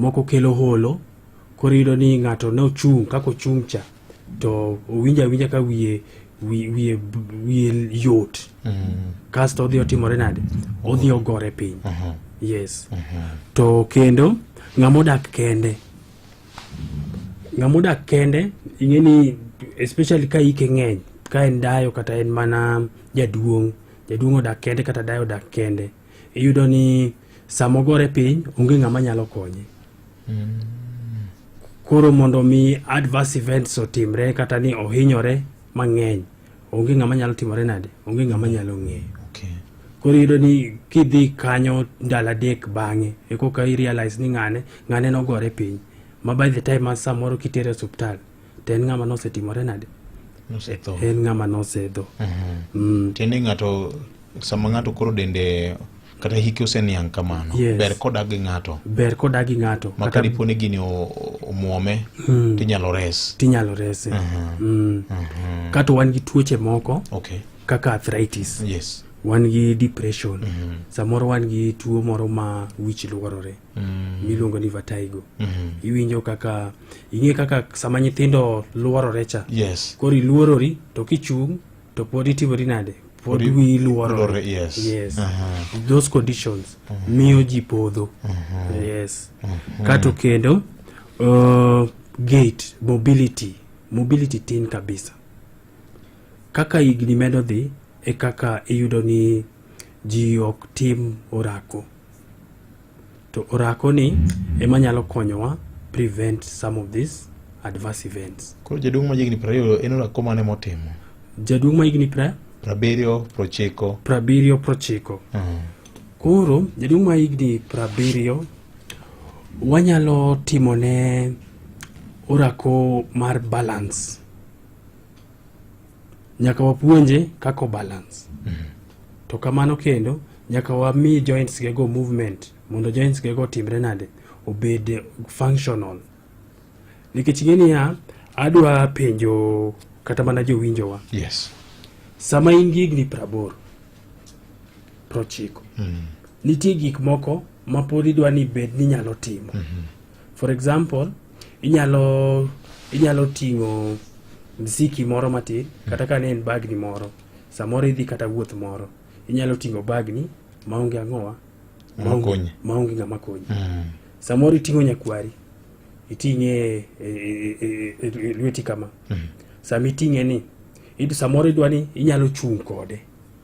moko kelo holo, koro iyudo ni ng'ato ne ochung' kako chung' cha to winja ka wiye yot kasto odhi otimore nade, odhi ogore piny. Yes. To kendo ng'amodak kende ing'eni especially ka ike ng'eny, ka en dayo kata en mana jaduong' odak kende kata dayo odak kende, iyudo ni samogore piny onge ng'ama nyalo konye. Koro mondo mi adverse events otimre kata ni ohinyore mang'eny, onge ng'ama nyalo timore nade, onge ng'ama nyalo ng'eyo. Koro iyudo ni kidhi kanyo ndalo 3 bang'e ekoka i realize ni ng'ane nogore piny, ma by the time samoro kitere hospital to en ng'ama nosetimore nade, en ng'ama nosedho. Tiende ng'ato sama ng'ato koro dende kata hiki oseniang' kamano, ber kodagi ng'ato kata diponi gini omuome tinyalo res. Kata wan gi tuoche moko kaka arthritis, wan gi depression, samoro wan gi tuo moro ma wich luorore miluongo ni vertigo. Iwinjo kaka ing'e kaka sama nyithindo luorore cha, koro iluorori to kichung' to pod itimori nade, pod wi luorore. Those conditions miyo ji podho. Kato kendo gait, mobility tin kabisa. Kaka higni medo dhi e kaka iyudo ni ji ok tim orako, to orako ni ema nyalo konyowa prevent some of these adverse events. Koro jaduong' ma higni 20 en orako mane motimo? Jaduong' ma higni 70, 90. Koro jaduong' ma higni 70 wanyalo timone orako mar balance. Nyaka wapuonje kako balance. To kamano kendo nyaka wami joints gego movement mondo joints gego timre nade, obed functional. Nikech ing'eni adwa penjo kata mana jowinjowa. Sama in gi higni 80, 90, nitie gik moko ma pod idwa ni bed ni nyalo timo. For example, inyalo ting'o msiki moro matin, kata ka ne en bagni moro, samoro idhi kata wuoth moro, inyalo ting'o bagni maonge ang'owa, maonge ng'ama konyi. Samoro iting'o nyakwari, iting'e lweti kama. Sami ting'e ni, samoro idwa ni inyalo chung' kode.